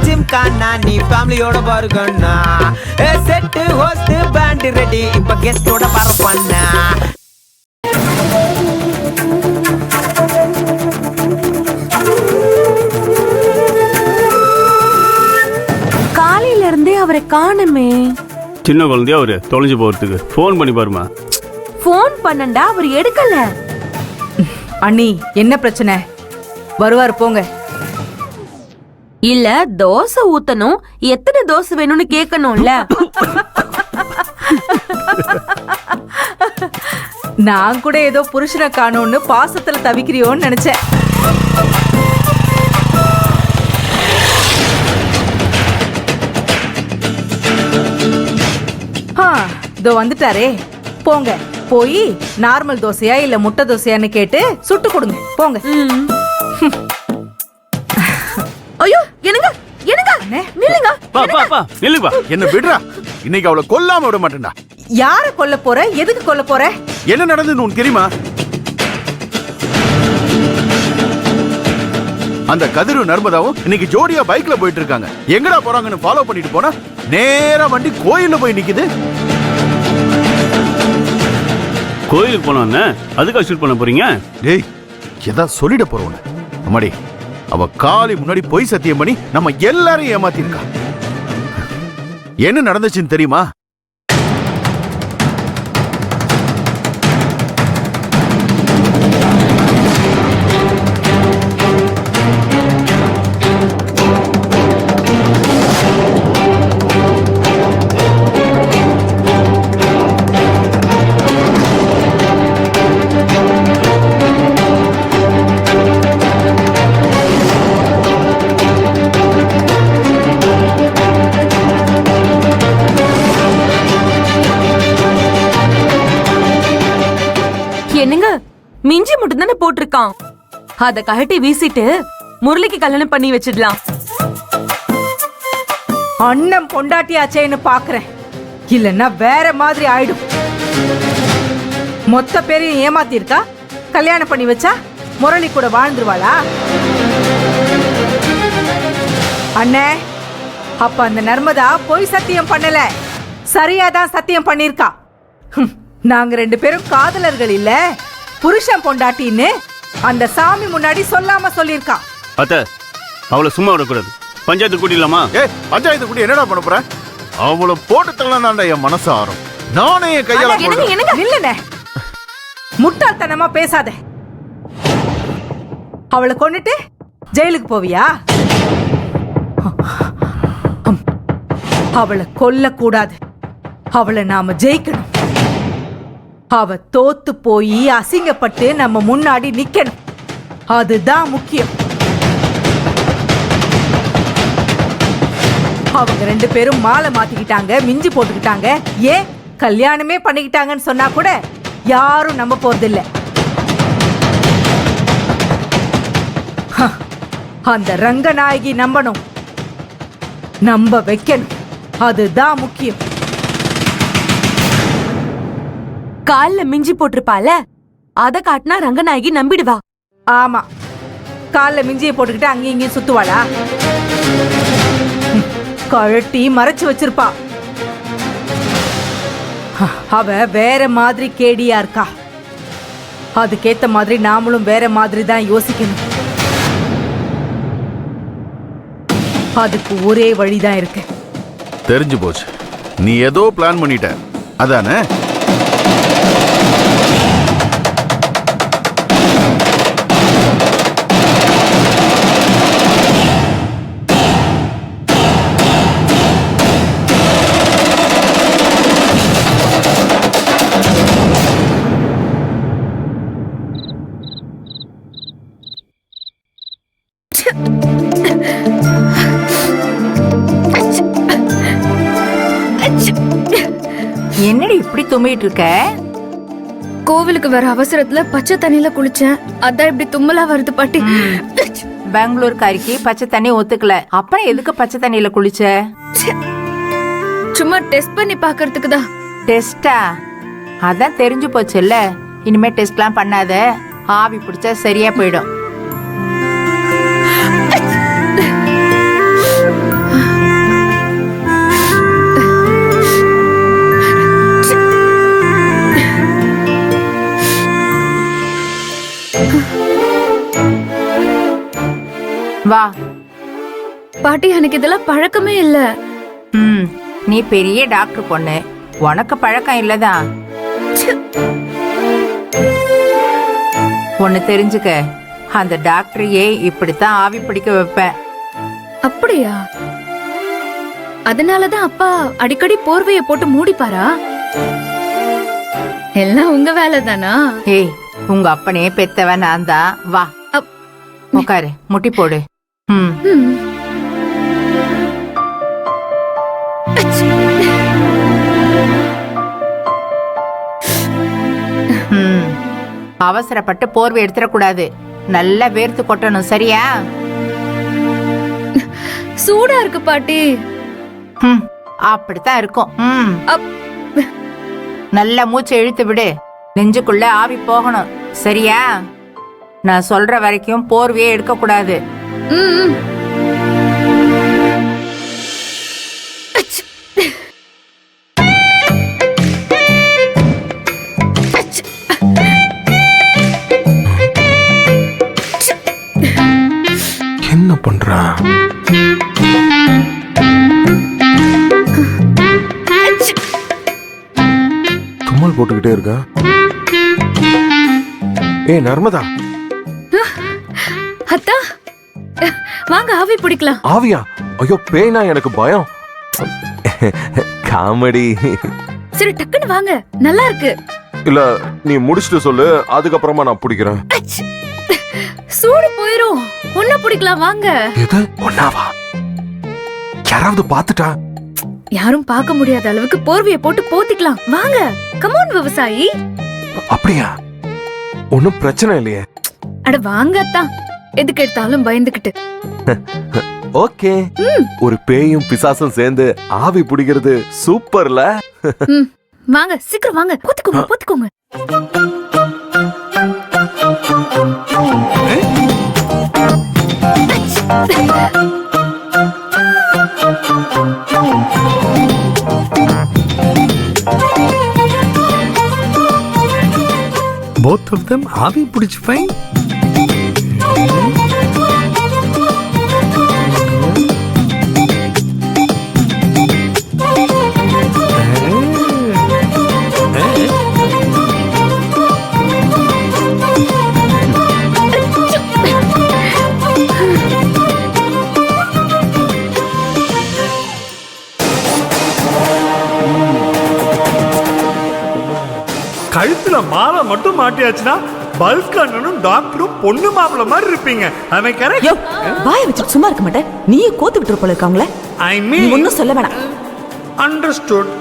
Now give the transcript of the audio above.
ஜிம்கானா நீ ஃபேமிலியோட பாருங்கண்ணா. செட்டு ஹோஸ்ட் பேண்ட் ரெடி இப்ப கெஸ்டோட பரப்பண்ணா. காலையில இருந்தே அவரை காணுமே. சின்ன குழந்தையா அவரு தொலைஞ்சு போறதுக்கு போன் பண்ணி பாருமா. போன் பண்ணண்டா அவர் எடுக்கல. அண்ணி என்ன பிரச்சனை? வருவாரு போங்க. இல்ல தோசை ஊத்தணும், எத்தனை தோசை வேணும்னு கேட்கணும்ல. நான் கூட ஏதோ புருஷனை காணோம்னு பாசத்துல தவிக்கிறியோன்னு நினைச்சேன். இதோ வந்துட்டாரே. போங்க, போய் நார்மல் தோசையா இல்ல முட்டை தோசையான்னு கேட்டு சுட்டு கொடுங்க. போங்க. ஐயோ என்னங்க என்னங்க நில்லுங்க. நில்லுப்பா. என்ன விடுறா, இன்னைக்கு அவளை கொல்லாம விட மாட்டேன்டா. யார கொல்ல போற? எதுக்கு கொல்ல போற? என்ன நடந்ததுன்னு உனக்கு தெரியுமா? அந்த கதிரும் நர்மதாவும் இன்னைக்கு ஜோடியா பைக்ல போயிட்டு இருக்காங்க. எங்கடா போறாங்கன்னு ஃபாலோ பண்ணிட்டு போனா நேரா வண்டி கோயில்ல போய் நிக்குது. கோயிலுக்கு போனோன்னு அதுக்காக ஷூட் பண்ண போறீங்க? டேய், எதா சொல்லிட போறோம். அம்மாடி, அவ காலி முன்னாடி போய் சத்தியம் பண்ணி நம்ம எல்லாரையும் ஏமாத்திருக்கா. என்ன நடந்துச்சுன்னு தெரியுமா? என்னங்க மிஞ்சி மட்டும் தானே போட்டிருக்கான், அத கழட்டி வீசிட்டு முரளிக்கு கல்யாணம் பண்ணி வச்சிடலாம். அண்ணன் பொண்டாட்டியாச்சேன்னு பாக்குறேன், இல்லன்னா வேற மாதிரி ஆயிடும். மொத்த பேரையும் ஏமாத்திருக்கா. கல்யாணம் பண்ணி வச்சா முரளி கூட வாழ்ந்துருவாளா? அண்ணே, அப்ப அந்த நர்மதா பொய் சத்தியம் பண்ணல, சரியாதான் சத்தியம் பண்ணிருக்கா. நாங்க 2 பேரும் காதலர்கள் இல்ல, புருஷன் பொண்டாட்டின்னு அந்த சாமி முன்னாடி சொல்லாம சொல்லிருக்கா. அத்த, அவளை சும்மா விடக்கூடாது. பஞ்சாயத்து கூட்டிடலாமா? பஞ்சாயத்து கூட்டி என்னடா பண்ண போற? அவளை போட்டு தள்ளதான்டா என் மனசு ஆறும். நானே என் கையால இல்லனே, முட்டாள்தனமா பேசாத. அவளை கொன்னுட்டு ஜெயிலுக்கு போவியா? அவளை கொல்ல கூடாது, அவளை நாம ஜெயிக்கணும். அவ தோத்து போய் அசிங்கப்பட்டு நம்ம முன்னாடி நிக்கணும், அதுதான் முக்கியம். அவங்க 2 பேரும் மாலை மாத்திக்கிட்டாங்க, மிஞ்சி போட்டுக்கிட்டாங்க, ஏன் கல்யாணமே பண்ணிக்கிட்டாங்கன்னு சொன்னா கூட யாரும் நம்ப போறதில்ல. அந்த ரங்கநாயகி நம்பணும், நம்ப வைக்கணும், அதுதான் முக்கியம். கால்ல மிஞ்சி போட்டிருப்பால, அத காட்டினா ரங்கநாயகி நம்பிடுவா. ஆமா, கால்ல மிஞ்சியை போட்டுக்கிட்டு அங்கேயும் இங்கேயும் சுத்துவாளா? கழட்டி மறைச்சு வச்சிருப்பா. அவ வேற மாதிரி கேடியா இருக்கா. அதுக்கேத்த மாதிரி நாமளும் வேற மாதிரி தான் யோசிக்கணும். அதுக்கு ஒரே வழிதான் இருக்கு. தெரிஞ்சு போச்சு, நீ ஏதோ பிளான் பண்ணிட்ட, அதானே? என்னடி இப்படி தும்மிட்டு இருக்க? கோவிலுக்கு வர அவசரத்துல பச்சை தண்ணியில குளிச்சேன், அதான் இப்படி தும்மலா வருது பாட்டி. பெங்களூர்காரிக்கு பச்சை தண்ணி ஒத்துக்கல, அப்புறம் எதுக்கு பச்சை தண்ணியில குளிச்ச? சும்மா டெஸ்ட் பண்ணி பாக்குறதுக்கு தான். டெஸ்டா? அதான் தெரிஞ்சு போச்சுல்ல, இனிமே டெஸ்ட்லாம் பண்ணாத, ஆவி பிடிச்சா சரியா போயிடும். வா. பாட்டி எனக்கு இதெல்லாம் பழக்கமே இல்ல. நீ பெரிய டாக்டர் பொண்ணு, உனக்கு பழக்கம் இல்லதான். ஒன்னு தெரிஞ்சுக்க, அந்த டாக்டரையே இப்படித்தான் ஆவி பிடிக்க வைப்பேன். அப்படியா? அதனாலதான் அப்பா அடிக்கடி போர்வைய போட்டு மூடிப்பாரா? எல்லாம் உங்க வேலை தானா? ஏய், உங்க அப்பனே பெத்தவன் நான் தான். வா உட்காரு, முட்டி போடு. அவசரப்பட்டு போர்வை எடுத்துடக்கூடாது. நல்லா வேர்த்து கொட்டணும், சரியா? சூடா இருக்கு பாட்டி. அப்படித்தான் இருக்கும். நல்ல மூச்சை இழுத்து விடு, நெஞ்சுக்குள்ள ஆவி போகணும், சரியா? நான் சொல்ற வரைக்கும் போர்வையே எடுக்க கூடாது. என்ன பண்றா? தும்மல் போட்டுக்கிட்டே இருக்கா. ஏய் நர்மதா, அத்தா வாங்க ஆவி பிடிக்கலாம். ஆவியா? ஐயோ பேய்னா எனக்கு பயம். காமெடி. சரி டக்குன்னு வாங்க, நல்லா இருக்கு. இல்ல நீ முடிச்சிட்டு சொல்லு, அதுக்கப்புறமா நான் பிடிக்கிறேன். சூடு போயிரும், ஒன்ன பிடிக்கலாம் வாங்க. எது ஒன்னாவா? யாராவது பாத்துட்டா? யாரும் பார்க்க முடியாத அளவுக்கு போர்வையை போட்டு போத்திக்கலாம் வாங்க. கமான் விவசாயி. அப்படியா? ஒன்னும் பிரச்சனை இல்லையே. அட வாங்க அத்தா, எதுக்கு எடுத்தாலும் பயந்துகிட்டு. ஓகே. ஒரு பேயும் பிசாசும் சேர்ந்து ஆவி பிடிக்கிறது சூப்பர்ல. வாங்க சீக்கிரம் வாங்க, போத்திக்கோங்க போத்திக்கோங்க. Both of them ஆவி பிடிச்சு ஃபைன். கழுத்துல மாலை மட்டும் மாட்டியாச்சுன்னா பல்க் அண்ணனும் டாக்டரும் பொண்ணு மாப்பிள்ள மாதிரி இருப்பீங்க. அவன் கரெக்ட். வாய வச்சுட்டு சும்மா இருக்க மாட்டேன். நீயே கோத்து விட்டுற போல இருக்காங்களே. ஐ மீன் ஒன்னும் சொல்ல வேணாம். அண்டர்ஸ்டுட்.